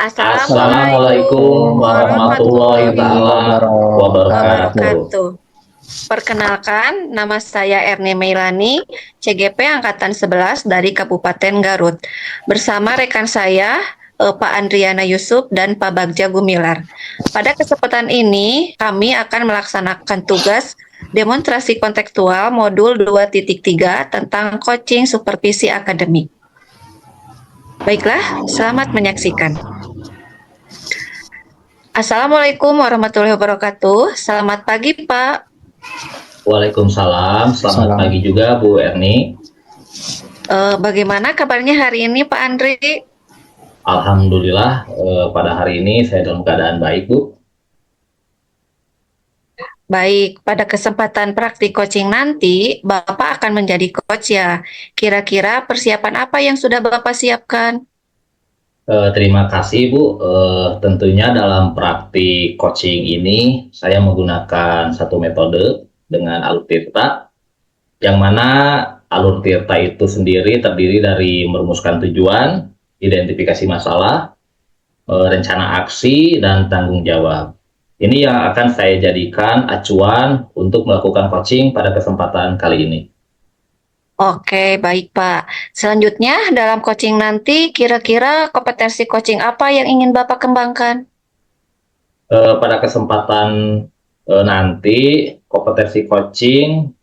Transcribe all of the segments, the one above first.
Assalamualaikum Assalamualaikum warahmatullahi warahmatullahi taala wabarakatuh. wabarakatuh. Perkenalkan, nama saya Erni Meilani, CGP Angkatan 11 dari Kabupaten Garut. Bersama rekan saya, Pak Andriana Yusuf dan Pak Bagja Gumilar. Pada kesempatan ini, kami akan melaksanakan tugas demonstrasi kontekstual modul 2.3 tentang coaching supervisi akademik. Baiklah, selamat menyaksikan. Assalamualaikum warahmatullahi wabarakatuh. Selamat pagi, Pak. Waalaikumsalam, selamat Salam. pagi juga Bu Erni. Bagaimana kabarnya hari ini, Pak Andri? Alhamdulillah pada hari ini saya dalam keadaan baik Bu. Baik, pada kesempatan praktik coaching nanti, Bapak akan menjadi coach ya. Kira-kira persiapan apa yang sudah Bapak siapkan? Terima kasih Bu. Tentunya dalam praktik coaching ini saya menggunakan satu metode dengan alur tirta, yang mana alur tirta itu sendiri terdiri dari merumuskan tujuan, identifikasi masalah, rencana aksi, dan tanggung jawab. Ini yang akan saya jadikan acuan untuk melakukan coaching pada kesempatan kali ini. Oke, baik Pak. Selanjutnya, dalam coaching nanti, kira-kira kompetensi coaching apa yang ingin Bapak kembangkan? Pada kesempatan nanti kompetensi coaching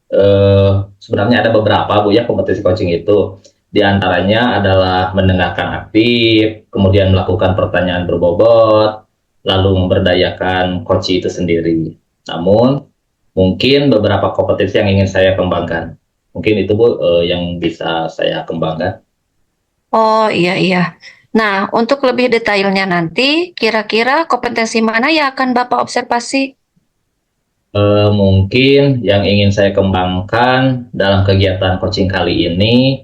sebenarnya ada beberapa Bu ya, kompetensi coaching itu. Di antaranya adalah mendengarkan aktif, kemudian melakukan pertanyaan berbobot, lalu memberdayakan coach itu sendiri. Namun mungkin beberapa kompetensi yang ingin saya kembangkan. Mungkin itu Bu yang bisa saya kembangkan. Oh, iya. Nah, untuk lebih detailnya nanti, kira-kira kompetensi mana yang akan Bapak observasi? Mungkin yang ingin saya kembangkan dalam kegiatan coaching kali ini,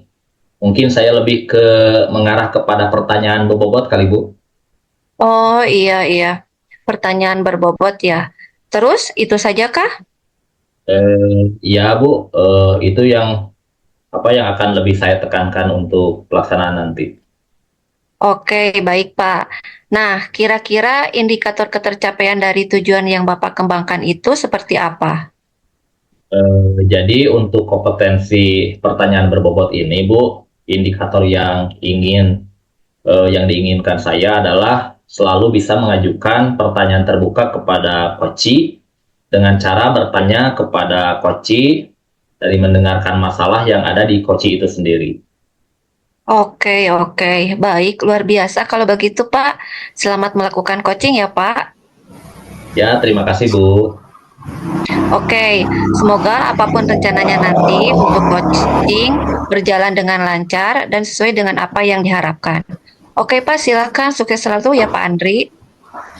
mungkin saya lebih ke mengarah kepada pertanyaan berbobot kali Bu. Oh, iya. Pertanyaan berbobot ya. Terus, itu saja kah? Ya Bu, itu yang akan lebih saya tekankan untuk pelaksanaan nanti. Oke, baik Pak. Nah, kira-kira indikator ketercapaian dari tujuan yang Bapak kembangkan itu seperti apa? Jadi untuk kompetensi pertanyaan berbobot ini Bu, indikator yang diinginkan saya adalah selalu bisa mengajukan pertanyaan terbuka kepada coach dengan cara bertanya kepada coach dari mendengarkan masalah yang ada di coach itu sendiri. Oke. Baik, luar biasa kalau begitu Pak. Selamat melakukan coaching ya Pak. Ya, terima kasih Bu. Oke, semoga apapun rencananya nanti untuk coaching berjalan dengan lancar dan sesuai dengan apa yang diharapkan. Oke Pak, silakan sukses selalu ya Pak Andri.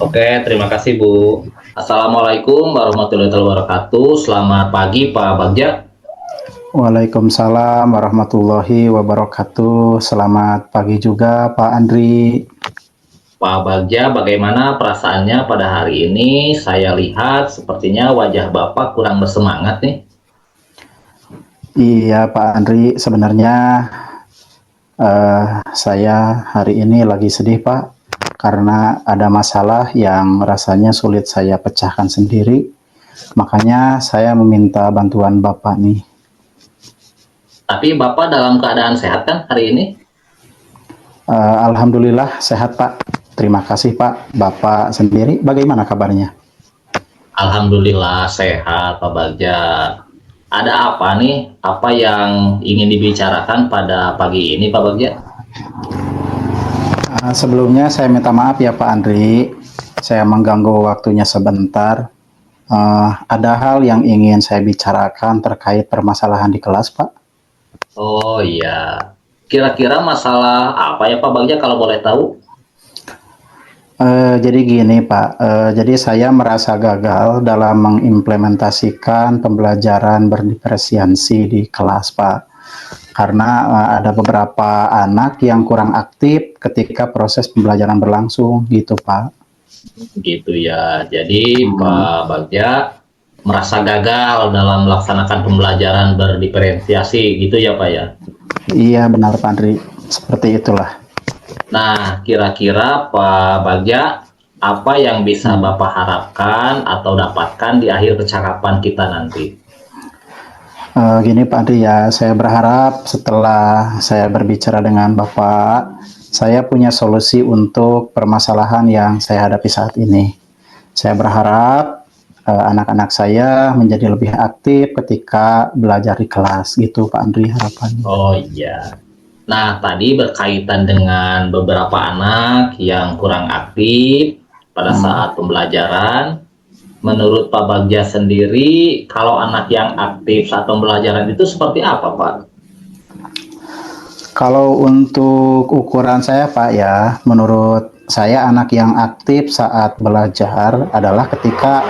Oke, terima kasih Bu. Assalamualaikum warahmatullahi wabarakatuh. Selamat pagi Pak Bagja. Waalaikumsalam warahmatullahi wabarakatuh. Selamat pagi juga Pak Andri. Pak Bagja, bagaimana perasaannya pada hari ini? Saya lihat sepertinya wajah Bapak kurang bersemangat nih. Iya Pak Andri, sebenarnya saya hari ini lagi sedih Pak, karena ada masalah yang rasanya sulit saya pecahkan sendiri. Makanya saya meminta bantuan Bapak nih. Tapi Bapak dalam keadaan sehat kan hari ini? Alhamdulillah sehat Pak. Terima kasih Pak. Bapak sendiri bagaimana kabarnya? Alhamdulillah sehat Pak Bagja. Ada apa nih? Apa yang ingin dibicarakan pada pagi ini Pak Bagja? Sebelumnya saya minta maaf ya Pak Andri. Saya mengganggu waktunya sebentar. Ada hal yang ingin saya bicarakan terkait permasalahan di kelas Pak. Oh iya. Kira-kira masalah apa ya Pak Bagja kalau boleh tahu? Jadi gini Pak, jadi saya merasa gagal dalam mengimplementasikan pembelajaran berdiferensiasi di kelas Pak. Karena ada beberapa anak yang kurang aktif ketika proses pembelajaran berlangsung gitu Pak. Gitu ya. Jadi Pak Bagja merasa gagal dalam melaksanakan pembelajaran berdiferensiasi gitu ya Pak ya? Iya benar Pak Andri, seperti itulah. Nah, kira-kira Pak Bagja, apa yang bisa Bapak harapkan atau dapatkan di akhir percakapan kita nanti? Gini Pak Andri ya, saya berharap setelah saya berbicara dengan Bapak, saya punya solusi untuk permasalahan yang saya hadapi saat ini. Saya berharap anak-anak saya menjadi lebih aktif ketika belajar di kelas, gitu Pak Andri harapannya. Oh iya. Nah, tadi berkaitan dengan beberapa anak yang kurang aktif pada saat pembelajaran. Menurut Pak Bagja sendiri, kalau anak yang aktif saat pembelajaran itu seperti apa, Pak? Kalau untuk ukuran saya Pak ya, menurut saya anak yang aktif saat belajar adalah ketika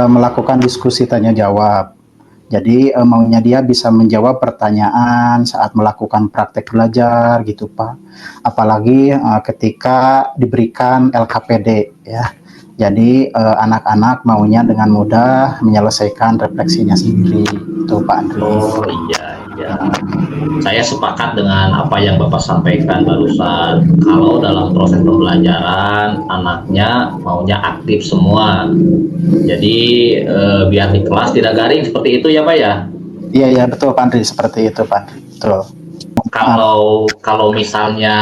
melakukan diskusi tanya jawab. Jadi maunya dia bisa menjawab pertanyaan saat melakukan praktek belajar gitu Pak. Apalagi ketika diberikan LKPD ya. Jadi anak-anak maunya dengan mudah menyelesaikan refleksinya sendiri itu Pak Andri. Oh iya, iya. Saya sepakat dengan apa yang Bapak sampaikan barusan. Kalau dalam proses pembelajaran, anaknya maunya aktif semua. Jadi biar di kelas tidak garing seperti itu ya Pak ya? Iya iya betul Pak Andri, seperti itu Pak Andri. Betul. Kalau misalnya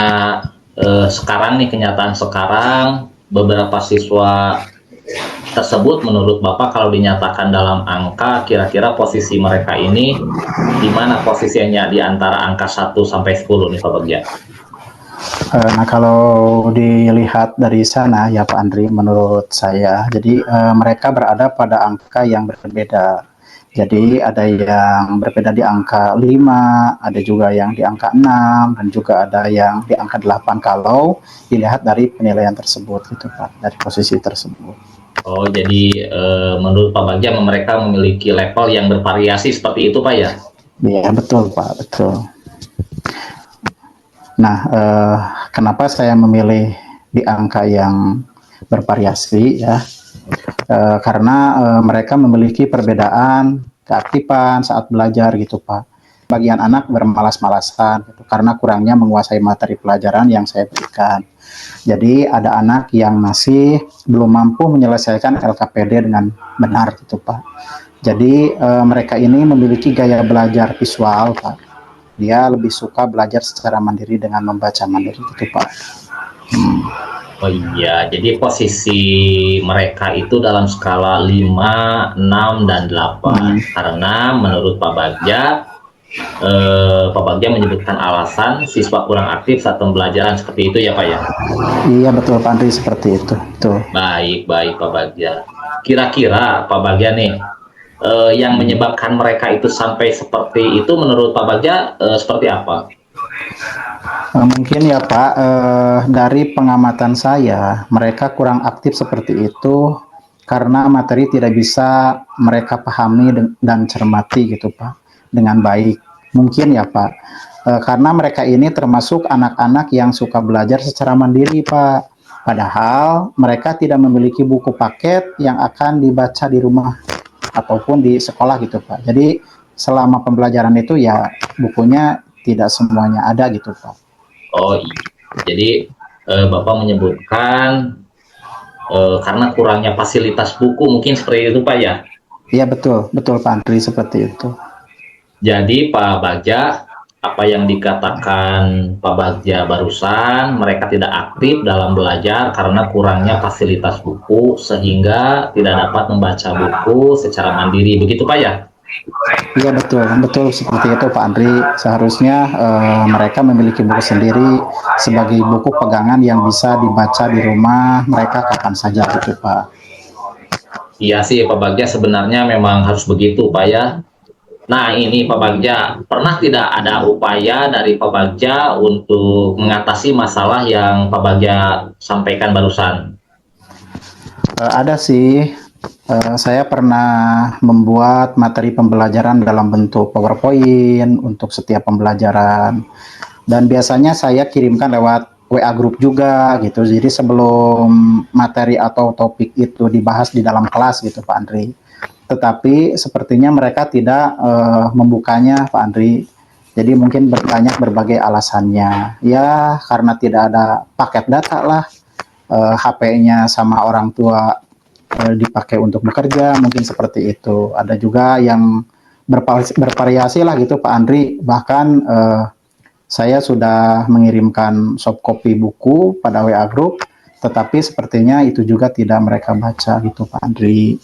sekarang nih kenyataan sekarang beberapa siswa tersebut menurut Bapak kalau dinyatakan dalam angka kira-kira posisi mereka ini di mana posisinya di antara angka 1 sampai 10 nih Pak Bagja? Nah kalau dilihat dari sana ya Pak Andri, menurut saya, jadi mereka berada pada angka yang berbeda. Jadi ada yang berbeda di angka 5, ada juga yang di angka 6, dan juga ada yang di angka 8 kalau dilihat dari penilaian tersebut gitu Pak, dari posisi tersebut. Oh jadi menurut Pak Bagja mereka memiliki level yang bervariasi seperti itu Pak ya? Iya betul Pak, betul. Nah, kenapa saya memilih di angka yang bervariasi ya? Karena mereka memiliki perbedaan keaktifan saat belajar gitu Pak. Bagian anak bermalas-malasan gitu, karena kurangnya menguasai materi pelajaran yang saya berikan. Jadi ada anak yang masih belum mampu menyelesaikan LKPD dengan benar gitu Pak. Jadi mereka ini memiliki gaya belajar visual Pak. Dia lebih suka belajar secara mandiri dengan membaca mandiri gitu Pak. Oh iya, jadi posisi mereka itu dalam skala 5, 6, dan 8. Karena menurut Pak Bagja, Pak Bagja menyebutkan alasan siswa kurang aktif saat pembelajaran seperti itu ya Pak ya? Iya betul Pak Andri, seperti itu. Betul. Baik, baik Pak Bagja. Kira-kira Pak Bagja nih, yang menyebabkan mereka itu sampai seperti itu menurut Pak Bagja seperti apa? Mungkin ya Pak, dari pengamatan saya, mereka kurang aktif seperti itu karena materi tidak bisa mereka pahami dan cermati gitu Pak, dengan baik. Mungkin ya Pak, karena mereka ini termasuk anak-anak yang suka belajar secara mandiri Pak. Padahal mereka tidak memiliki buku paket yang akan dibaca di rumah ataupun di sekolah gitu Pak. Jadi selama pembelajaran itu ya bukunya tidak semuanya ada gitu Pak. Oh iya, jadi Bapak menyebutkan karena kurangnya fasilitas buku mungkin seperti itu Pak ya? Iya betul, betul Pak Andri, seperti itu. Jadi Pak Bagja, apa yang dikatakan Pak Bagja barusan, mereka tidak aktif dalam belajar karena kurangnya fasilitas buku sehingga tidak dapat membaca buku secara mandiri, begitu Pak ya? Iya betul, betul seperti itu Pak Andri. Seharusnya mereka memiliki buku sendiri sebagai buku pegangan yang bisa dibaca di rumah mereka kapan saja gitu Pak. Iya sih Pak Bagja, sebenarnya memang harus begitu Pak ya. Nah ini Pak Bagja, pernah tidak ada upaya dari Pak Bagja untuk mengatasi masalah yang Pak Bagja sampaikan barusan? Ada sih, saya pernah membuat materi pembelajaran dalam bentuk PowerPoint untuk setiap pembelajaran. Dan biasanya saya kirimkan lewat WA group juga gitu. Jadi sebelum materi atau topik itu dibahas di dalam kelas gitu Pak Andri. Tetapi sepertinya mereka tidak membukanya Pak Andri. Jadi mungkin banyak berbagai alasannya. Ya karena tidak ada paket data lah, HP-nya sama orang tua dipakai untuk bekerja, mungkin seperti itu. Ada juga yang bervariasi lah gitu Pak Andri. Bahkan saya sudah mengirimkan soft copy buku pada WA Group, tetapi sepertinya itu juga tidak mereka baca gitu Pak Andri.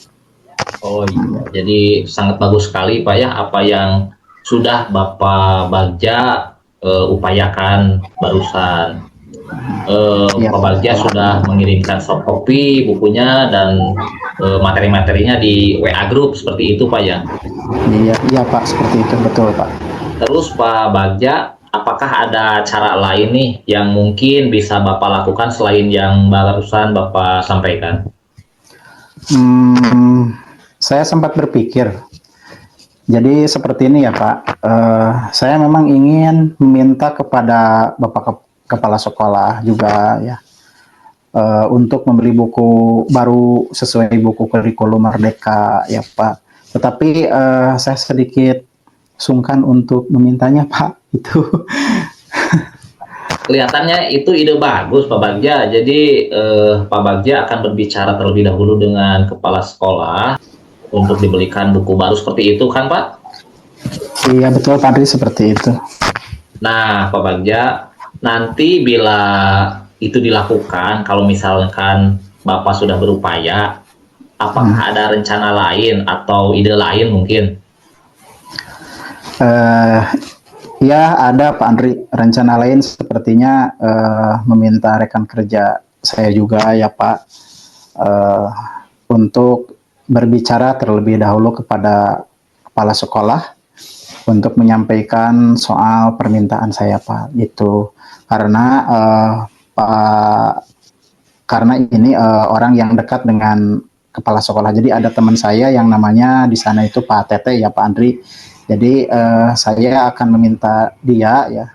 Oh iya, jadi sangat bagus sekali Pak ya apa yang sudah Bapak Bagja upayakan barusan. Ya, Pak Bagja sudah mengirimkan soft copy bukunya dan materi-materinya di WA Group seperti itu Pak ya. iya, iya Pak, seperti itu betul Pak. Terus Pak Bagja, apakah ada cara lain nih yang mungkin bisa Bapak lakukan selain yang barusan Bapak sampaikan? Saya sempat berpikir. Jadi seperti ini ya Pak, saya memang ingin meminta kepada Bapak Kepala Sekolah juga ya, untuk membeli buku baru sesuai buku kurikulum Merdeka ya Pak. Tetapi saya sedikit sungkan untuk memintanya Pak, itu. Kelihatannya itu ide bagus Pak Bagja. Jadi Pak Bagja akan berbicara terlebih dahulu dengan kepala sekolah untuk dibelikan buku baru seperti itu kan Pak? Iya betul Pak Andri, seperti itu. Nah Pak Bagja, nanti bila itu dilakukan, kalau misalkan Bapak sudah berupaya, apakah ada rencana lain atau ide lain mungkin? Ya ada Pak Andri, rencana lain sepertinya meminta rekan kerja saya juga ya Pak, untuk berbicara terlebih dahulu kepada kepala sekolah untuk menyampaikan soal permintaan saya Pak, itu karena karena ini orang yang dekat dengan kepala sekolah. Jadi ada teman saya yang namanya di sana itu Pak Tete ya Pak Andri. Jadi saya akan meminta dia ya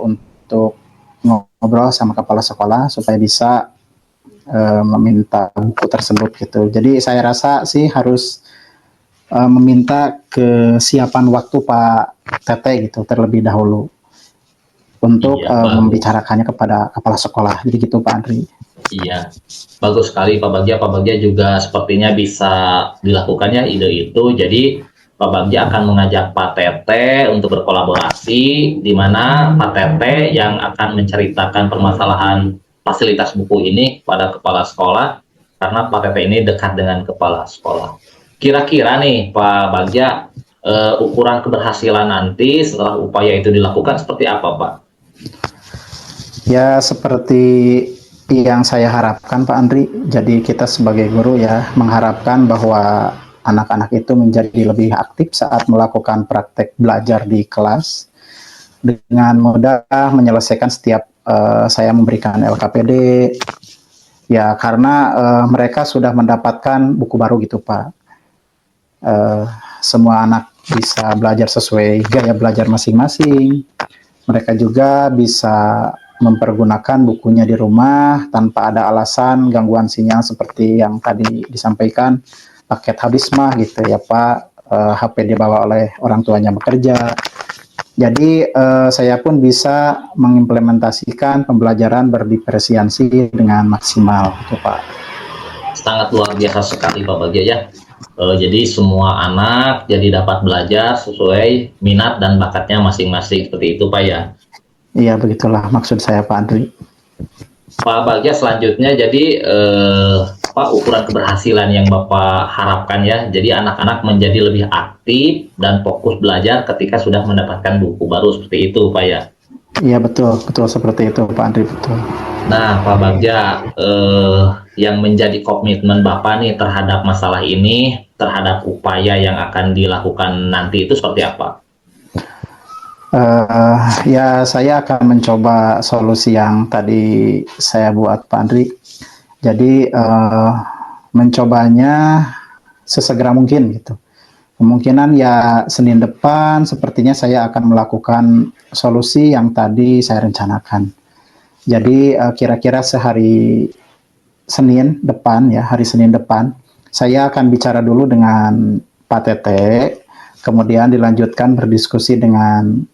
untuk ngobrol sama kepala sekolah supaya bisa meminta buku tersebut gitu. Jadi saya rasa sih harus meminta kesiapan waktu Pak Tete gitu terlebih dahulu untuk membicarakannya kepada kepala sekolah. Jadi gitu Pak Andri. Iya, bagus sekali Pak Bagja. Pak Bagja juga sepertinya bisa dilakukannya ide itu. Jadi Pak Bagja akan mengajak Pak Tete untuk berkolaborasi, di mana Pak Tete yang akan menceritakan permasalahan fasilitas buku ini pada kepala sekolah, karena Pak Tete ini dekat dengan kepala sekolah. Kira-kira nih Pak Bagja, ukuran keberhasilan nanti setelah upaya itu dilakukan seperti apa Pak? Ya seperti yang saya harapkan Pak Andri. Jadi kita sebagai guru ya mengharapkan bahwa anak-anak itu menjadi lebih aktif saat melakukan praktek belajar di kelas, dengan mudah menyelesaikan setiap saya memberikan LKPD ya, karena mereka sudah mendapatkan buku baru gitu Pak. Semua anak bisa belajar sesuai gaya belajar masing-masing. Mereka juga bisa mempergunakan bukunya di rumah tanpa ada alasan gangguan sinyal seperti yang tadi disampaikan, paket habis mah gitu ya Pak, HP dibawa oleh orang tuanya bekerja. Jadi saya pun bisa mengimplementasikan pembelajaran berdiferensiasi dengan maksimal gitu Pak. Sangat luar biasa sekali Pak Bagja ya. Jadi semua anak jadi dapat belajar sesuai minat dan bakatnya masing-masing seperti itu Pak ya. Iya begitulah maksud saya Pak Andri. Pak Bagja, selanjutnya jadi apa ukuran keberhasilan yang Bapak harapkan ya? Jadi anak-anak menjadi lebih aktif dan fokus belajar ketika sudah mendapatkan buku baru seperti itu Pak ya? Iya betul, betul seperti itu Pak Andri, betul. Nah Pak Bagja, yang menjadi komitmen Bapak nih terhadap masalah ini, terhadap upaya yang akan dilakukan nanti itu seperti apa? Ya saya akan mencoba solusi yang tadi saya buat Pak Andri. Jadi mencobanya sesegera mungkin gitu. Kemungkinan ya Senin depan sepertinya saya akan melakukan solusi yang tadi saya rencanakan. Jadi kira-kira sehari Senin depan ya, hari Senin depan saya akan bicara dulu dengan Pak Tete, kemudian dilanjutkan berdiskusi dengan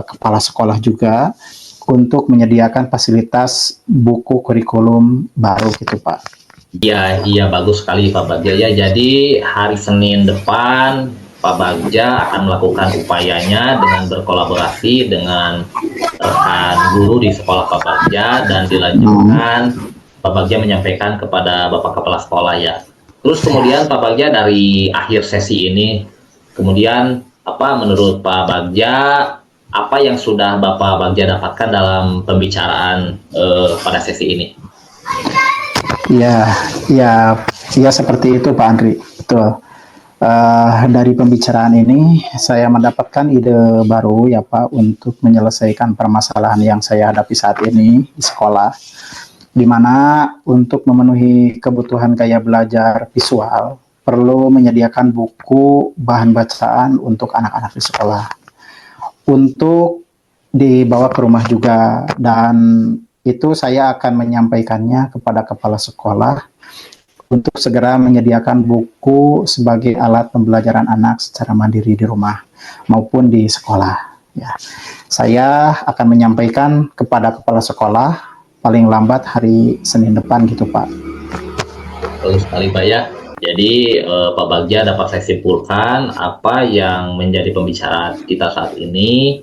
kepala sekolah juga untuk menyediakan fasilitas buku kurikulum baru gitu Pak. Iya, iya bagus sekali Pak Bagja ya. Jadi hari Senin depan Pak Bagja akan melakukan upayanya dengan berkolaborasi dengan rekan guru di sekolah Pak Bagja dan dilanjutkan Pak Bagja menyampaikan kepada Bapak Kepala Sekolah ya. Terus kemudian Pak Bagja dari akhir sesi ini, kemudian apa menurut Pak Bagja, apa yang sudah Bapak Bagja dapatkan dalam pembicaraan pada sesi ini? Ya, ya, ya seperti itu Pak Andri. Betul. Dari pembicaraan ini saya mendapatkan ide baru ya Pak untuk menyelesaikan permasalahan yang saya hadapi saat ini di sekolah, di mana untuk memenuhi kebutuhan gaya belajar visual perlu menyediakan buku bahan bacaan untuk anak-anak di sekolah untuk dibawa ke rumah juga, dan itu saya akan menyampaikannya kepada kepala sekolah untuk segera menyediakan buku sebagai alat pembelajaran anak secara mandiri di rumah maupun di sekolah. Ya, saya akan menyampaikan kepada kepala sekolah paling lambat hari Senin depan gitu Pak. Bagus sekali Pak ya. Jadi Pak Bagja dapat saya simpulkan apa yang menjadi pembicaraan kita saat ini.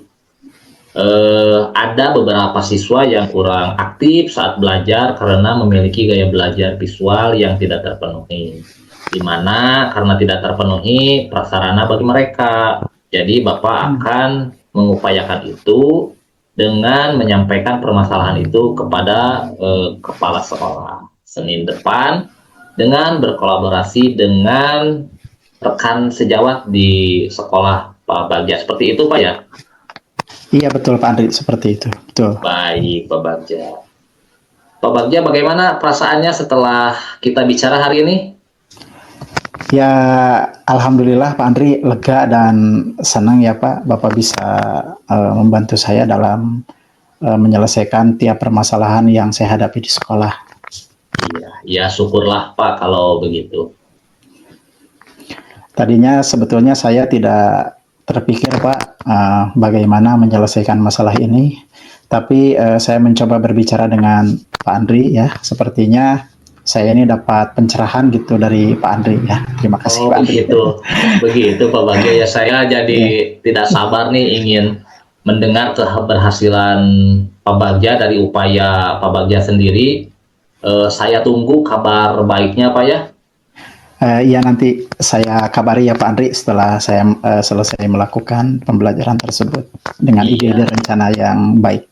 Ada beberapa siswa yang kurang aktif saat belajar karena memiliki gaya belajar visual yang tidak terpenuhi, di mana karena tidak terpenuhi prasarana bagi mereka. Jadi Bapak akan mengupayakan itu dengan menyampaikan permasalahan itu kepada kepala sekolah Senin depan dengan berkolaborasi dengan rekan sejawat di sekolah Pak Bagja. Seperti itu Pak ya? Iya betul Pak Andri, seperti itu. Betul. Baik Pak Bagja. Pak Bagja bagaimana perasaannya setelah kita bicara hari ini? Ya Alhamdulillah Pak Andri lega dan senang ya Pak, Bapak bisa membantu saya dalam menyelesaikan tiap permasalahan yang saya hadapi di sekolah. Iya, ya syukurlah Pak kalau begitu. Tadinya sebetulnya saya tidak terpikir Pak bagaimana menyelesaikan masalah ini, tapi saya mencoba berbicara dengan Pak Andri ya, sepertinya saya ini dapat pencerahan gitu dari Pak Andri ya. Terima kasih Pak Andri. Begitu Pak Bagja ya, saya jadi tidak sabar nih ingin mendengar keberhasilan Pak Bagja dari upaya Pak Bagja sendiri. Saya tunggu kabar baiknya Pak ya. Iya nanti saya kabari ya Pak Andri setelah saya selesai melakukan pembelajaran tersebut dengan ide dan rencana yang baik.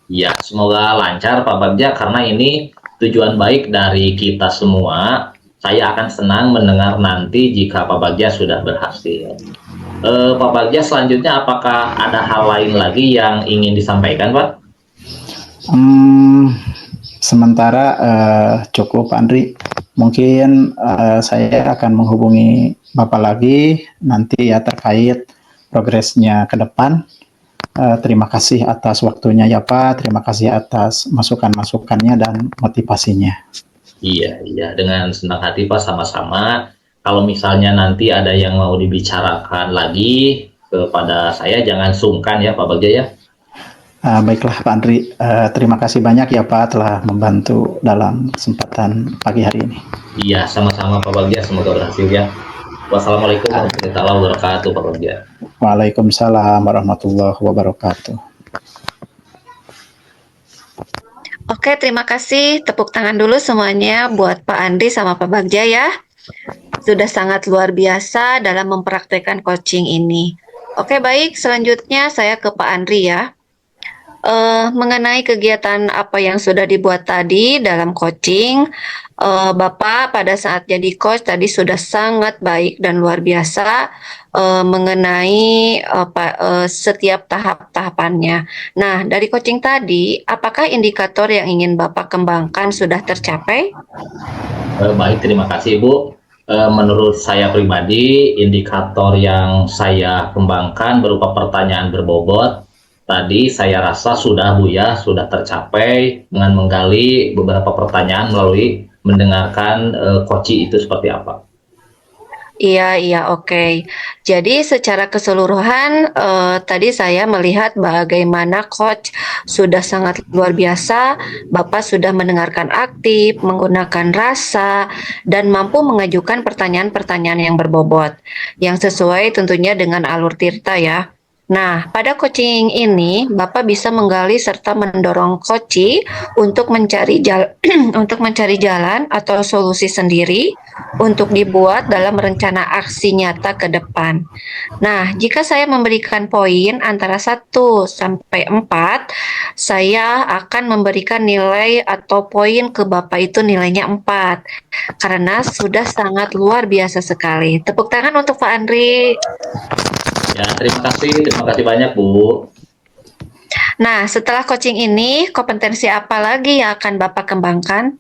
Iya, semoga lancar Pak Bagja karena ini tujuan baik dari kita semua. Saya akan senang mendengar nanti jika Pak Bagja sudah berhasil. Pak Bagja selanjutnya apakah ada hal lain lagi yang ingin disampaikan Pak? Sementara cukup Pak Andri. Mungkin saya akan menghubungi Bapak lagi nanti ya terkait progresnya ke depan. Terima kasih atas waktunya ya Pak, terima kasih atas masukan-masukannya dan motivasinya. Iya, dengan senang hati Pak, sama-sama. Kalau misalnya nanti ada yang mau dibicarakan lagi kepada saya, jangan sungkan ya Pak Bagja ya. Baiklah Pak Andri, terima kasih banyak ya Pak telah membantu dalam kesempatan pagi hari ini. Iya, sama-sama Pak Bagja, semoga berhasil ya. Wassalamualaikum warahmatullahi wabarakatuh Pak Bagja. Waalaikumsalam warahmatullahi wabarakatuh. Oke, terima kasih. Tepuk tangan dulu semuanya buat Pak Andri sama Pak Bagja ya. Sudah sangat luar biasa dalam mempraktekkan coaching ini. Oke, baik. Selanjutnya saya ke Pak Andri ya. Mengenai kegiatan apa yang sudah dibuat tadi dalam coaching, Bapak pada saat jadi coach tadi sudah sangat baik dan luar biasa mengenai setiap tahap-tahapannya. Nah, dari coaching tadi, apakah indikator yang ingin Bapak kembangkan sudah tercapai? Baik, terima kasih Ibu. Menurut saya pribadi, indikator yang saya kembangkan berupa pertanyaan berbobot. Tadi saya rasa sudah Bu ya, sudah tercapai dengan menggali beberapa pertanyaan melalui mendengarkan coaching itu seperti apa. Iya, iya, oke. Jadi secara keseluruhan tadi saya melihat bagaimana coach sudah sangat luar biasa. Bapak sudah mendengarkan aktif, menggunakan rasa, dan mampu mengajukan pertanyaan-pertanyaan yang berbobot, yang sesuai tentunya dengan alur Tirta ya. Nah, pada coaching ini Bapak bisa menggali serta mendorong coachi untuk untuk mencari jalan atau solusi sendiri untuk dibuat dalam rencana aksi nyata ke depan. Nah, jika saya memberikan poin antara 1 sampai 4, saya akan memberikan nilai atau poin ke Bapak itu nilainya 4 karena sudah sangat luar biasa sekali. Tepuk tangan untuk Pak Andri. Ya, terima kasih banyak Bu. Nah, setelah coaching ini, kompetensi apa lagi yang akan Bapak kembangkan?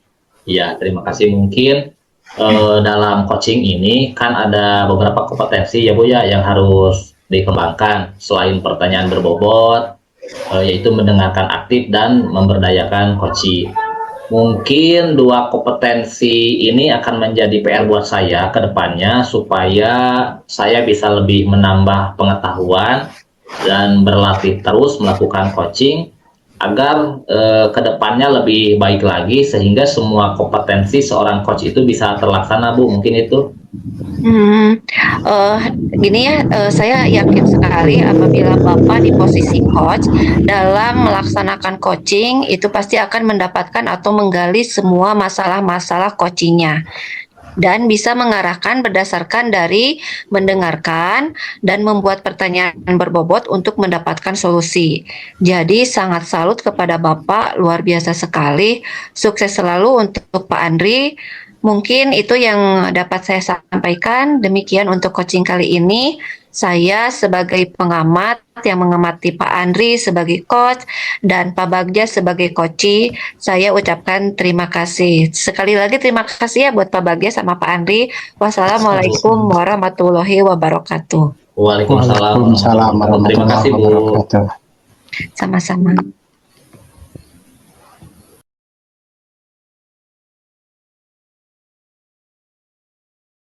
Ya, terima kasih. Mungkin dalam coaching ini kan ada beberapa kompetensi ya Bu ya yang harus dikembangkan selain pertanyaan berbobot, yaitu mendengarkan aktif dan memberdayakan coaching. Mungkin 2 kompetensi ini akan menjadi PR buat saya ke depannya supaya saya bisa lebih menambah pengetahuan dan berlatih terus melakukan coaching agar ke depannya lebih baik lagi sehingga semua kompetensi seorang coach itu bisa terlaksana Bu. Mungkin itu. Gini ya, saya yakin sekali apabila Bapak di posisi coach dalam melaksanakan coaching itu pasti akan mendapatkan atau menggali semua masalah-masalah coachingnya dan bisa mengarahkan berdasarkan dari mendengarkan dan membuat pertanyaan berbobot untuk mendapatkan solusi. Jadi sangat salut kepada Bapak, luar biasa sekali. Sukses selalu untuk Pak Andri. Mungkin itu yang dapat saya sampaikan. Demikian untuk coaching kali ini. Saya sebagai pengamat yang mengamati Pak Andri sebagai coach dan Pak Bagja sebagai coachee, saya ucapkan terima kasih. Sekali lagi terima kasih ya buat Pak Bagja sama Pak Andri. Wassalamualaikum warahmatullahi wabarakatuh. Waalaikumsalam. Waalaikumsalam Terima kasih Bu. warahmatullahi wabarakatuh. Sama-sama.